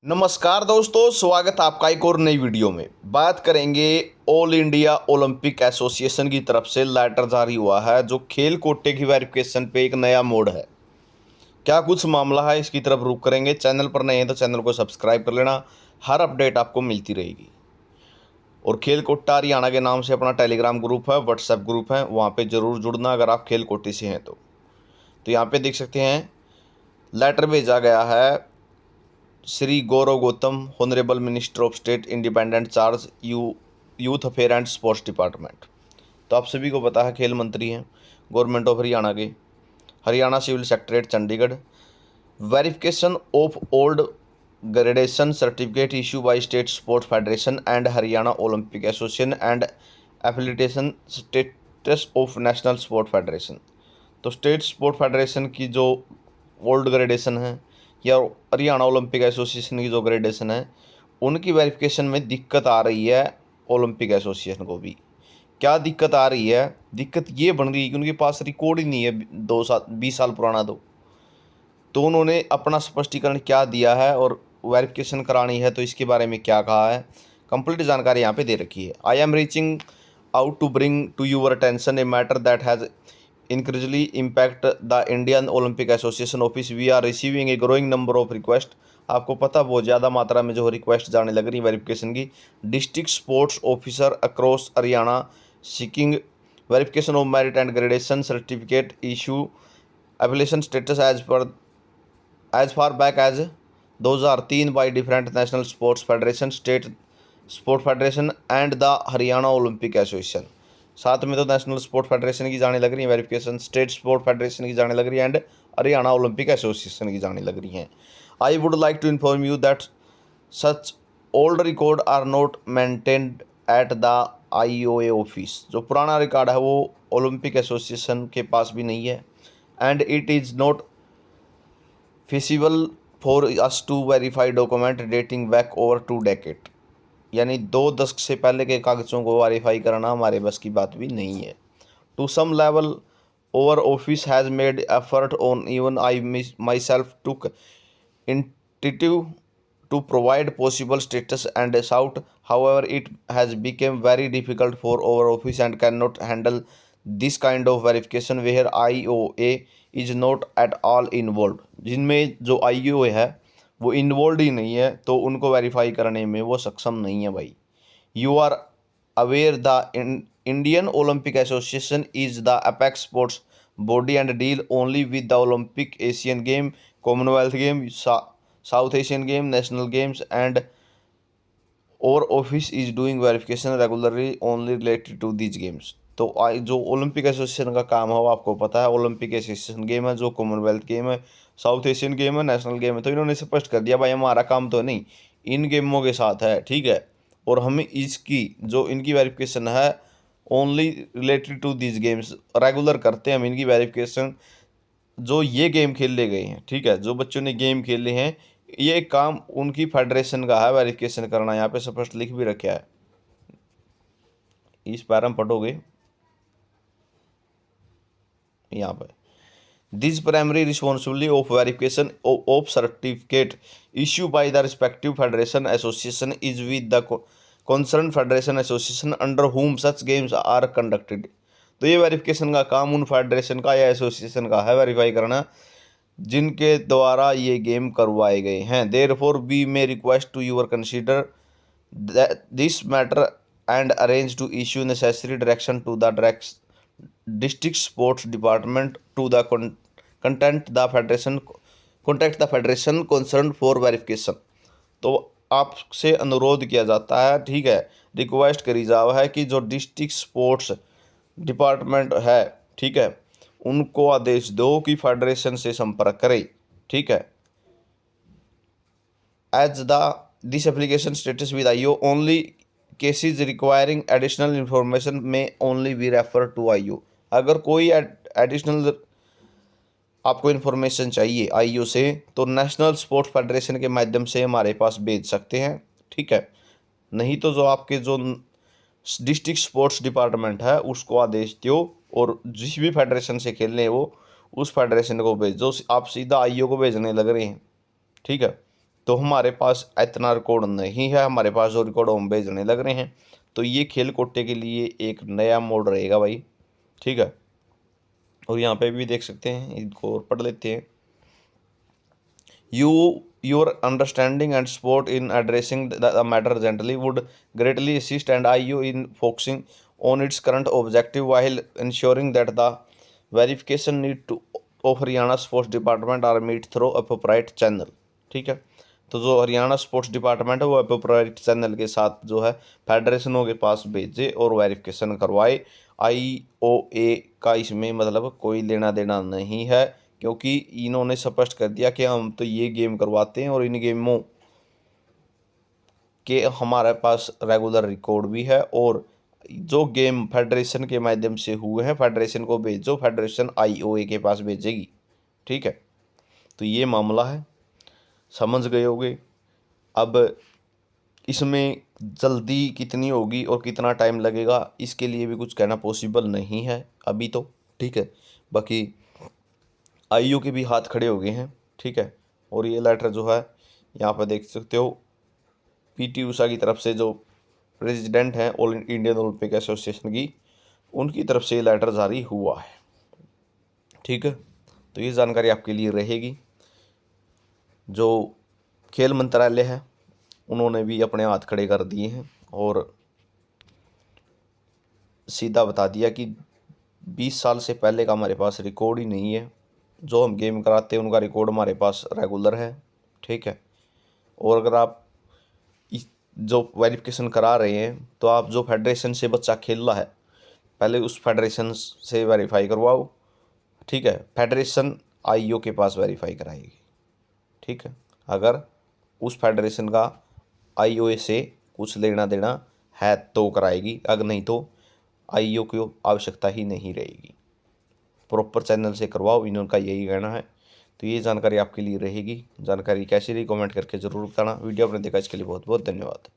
नमस्कार दोस्तों, स्वागत है आपका एक और नई वीडियो में। बात करेंगे ऑल इंडिया ओलंपिक एसोसिएशन की तरफ से लेटर जारी हुआ है जो खेल कोटे की वेरिफिकेशन पे एक नया मोड़ है। क्या कुछ मामला है इसकी तरफ रुख करेंगे। चैनल पर नए हैं तो चैनल को सब्सक्राइब कर लेना, हर अपडेट आपको मिलती रहेगी। और खेल कोटा हरियाणा के नाम से अपना टेलीग्राम ग्रुप है, व्हाट्सएप ग्रुप है, वहाँ पे ज़रूर जुड़ना अगर आप खेल कोटे से हैं तो यहाँ पे देख सकते हैं लेटर भेजा गया है Shri Gaurav Gautam, honourable minister of state independent charge youth affair and sports department. तो आप सभी को पता है खेल मंत्री हैं गवर्नमेंट ऑफ हरियाणा के। Haryana civil secretariat Chandigarh. Verification of old gradation certificate issue by state sports federation and Haryana Olympic association and affiliation status of national sport federation. तो स्टेट स्पोर्ट फेडरेशन की जो ओल्ड ग्रेडेशन है या हरियाणा ओलंपिक एसोसिएशन की जो gradation है, उनकी वेरिफिकेशन में दिक्कत आ रही है। ओलंपिक एसोसिएशन को भी क्या दिक्कत आ रही है? दिक्कत ये बन रही है कि उनके पास रिकॉर्ड ही नहीं है 2 साल 20 साल पुराना। तो उन्होंने अपना स्पष्टीकरण क्या दिया है और वेरिफिकेशन करानी है तो इसके बारे में क्या कहा है, कंप्लीट जानकारी यहाँ पे दे रखी है। I am reaching out to bring to your attention a matter that has increasingly impact the Indian Olympic Association office. We are receiving a growing number of requests. आपको पता बहुत ज़्यादा मात्रा में जो रिक्वेस्ट जाने लग रही है वेरिफिकेशन की। District sports officer across Haryana seeking verification of merit and gradation certificate issue application status as far back as 2003 by different national sports federation, state sport federation and the Haryana Olympic association. साथ में तो national sport federation की जाने लग रही है verification, state sport federation की जाने लग रही है एंड हरियाणा ओलंपिक एसोसिएशन की जाने लग रही हैं। I would like to inform you that such old record are not maintained at the IOA office. जो पुराना रिकॉर्ड है वो ओलंपिक एसोसिएशन के पास भी नहीं है and it is not feasible for us to verify document dating back over 2 decades। यानी 2 दशक से पहले के कागज़ों को वेरीफाई करना हमारे बस की बात भी नहीं है। To some level our office has made effort on even I myself took initiative to provide possible status and shout, however it has become very difficult for our office and cannot handle this kind of verification where IOA is not at all involved। जिनमें जो IOA है वो involve ही नहीं है तो उनको verify करने में वो सक्षम नहीं है भाई। You are aware the Indian Olympic association is the apex sports body and deal only with the Olympic, Asian game, Commonwealth game, South Asian game, national games and our office is doing verification regularly only related to these games. तो जो Olympic association का काम है वो आपको पता है, Olympic association game है, जो कॉमनवेल्थ गेम है, साउथ एशियन गेम है, नेशनल गेम है। तो इन्होंने स्पष्ट कर दिया भाई हमारा काम तो नहीं इन गेमों के साथ है, ठीक है। और हमें इसकी जो इनकी वेरिफिकेशन है only related to these games, regular करते हैं हम इनकी वेरिफिकेशन। जो ये गेम खेले गए हैं, ठीक है, जो बच्चों ने गेम खेले हैं, ये काम उनकी फेडरेशन का है वेरिफिकेशन करना। यहाँ पे स्पष्ट लिख भी रखा है, इस पैरा में पढ़ोगे यहाँ पे। This primary responsibility of verification of certificate issue by the respective federation association is with the concern federation association under हुम सच गेम्स आर कंडक्टेड। तो ये वेरिफिकेशन का काम उन फेडरेशन का या एसोसिएशन का है वेरीफाई करना जिनके द्वारा ये गेम करवाए गए हैं। Therefore we may request to your consider this matter and arrange to issue necessary direction to the district sports department to the content the federation contact the federation concern for verification. तो आपसे अनुरोध किया जाता है, ठीक है, request करी जावा है कि जो डिस्ट्रिक्ट स्पोर्ट्स डिपार्टमेंट है, ठीक है, उनको आदेश दो कि फेडरेशन से संपर्क करें, ठीक है। As the this application status with IO only cases requiring additional information में only we refer to IO। अगर कोई एडिशनल आपको इन्फॉर्मेशन चाहिए IO से तो नेशनल स्पोर्ट्स फेडरेशन के माध्यम से हमारे पास भेज सकते हैं, ठीक है। नहीं तो जो आपके जो डिस्ट्रिक्ट स्पोर्ट्स डिपार्टमेंट है उसको आदेश दो और जिस भी फेडरेशन से खेल रहे हैं वो उस फेडरेशन को भेज दो। आप सीधा IO को भेजने लग रहे हैं, ठीक है। तो हमारे पास इतना रिकॉर्ड नहीं है, हमारे पास जो रिकॉर्ड हम भेजने लग रहे हैं। तो ये खेल कोटे के लिए एक नया मोड रहेगा भाई, ठीक है। और यहाँ पे भी देख सकते हैं, इनको और पढ़ लेते हैं। Your understanding and support in addressing the matter gently would greatly assist and IU in focusing on its current objective while ensuring that the verification need to of Haryana sports department are meet through appropriate channel, ठीक है। तो जो Haryana sports department है वो appropriate channel के साथ जो है फेडरेशनों के पास भेजे और वेरिफिकेशन करवाए। IOA का इसमें मतलब कोई लेना देना नहीं है, क्योंकि इन्होंने स्पष्ट कर दिया कि हम तो ये गेम करवाते हैं और इन गेमों के हमारे पास रेगुलर रिकॉर्ड भी है, और जो गेम फेडरेशन के माध्यम से हुए हैं फेडरेशन को भेजो, फेडरेशन IOA के पास भेजेगी, ठीक है। तो ये मामला है, समझ गए होगे। अब इसमें जल्दी कितनी होगी और कितना टाइम लगेगा इसके लिए भी कुछ कहना पॉसिबल नहीं है अभी तो, ठीक है। बाकी IU के भी हाथ खड़े हो गए हैं, ठीक है। और ये लेटर जो है यहाँ पर देख सकते हो, PT ऊषा की तरफ से, जो प्रेसिडेंट हैं ऑल इंडियन ओलंपिक एसोसिएशन की, उनकी तरफ से ये लेटर जारी हुआ है, ठीक है। तो ये जानकारी आपके लिए रहेगी। जो खेल मंत्रालय है उन्होंने भी अपने हाथ खड़े कर दिए हैं और सीधा बता दिया कि 20 साल से पहले का हमारे पास रिकॉर्ड ही नहीं है। जो हम गेम कराते हैं उनका रिकॉर्ड हमारे पास रेगुलर है, ठीक है। और अगर आप इस जो वेरिफिकेशन करा रहे हैं तो आप जो फेडरेशन से बच्चा खेल रहा है पहले उस फेडरेशन से वेरीफाई करवाओ, ठीक है। फेडरेशन IO के पास वेरीफाई कराएगी, ठीक है। अगर उस फेडरेशन का IOA से कुछ लेना देना है तो कराएगी, अगर नहीं तो IO की आवश्यकता ही नहीं रहेगी। प्रॉपर चैनल से करवाओ, इनका यही कहना है। तो ये जानकारी आपके लिए रहेगी। जानकारी कैसी रही कमेंट करके ज़रूर बताना। वीडियो आपने देखा इसके लिए बहुत बहुत धन्यवाद।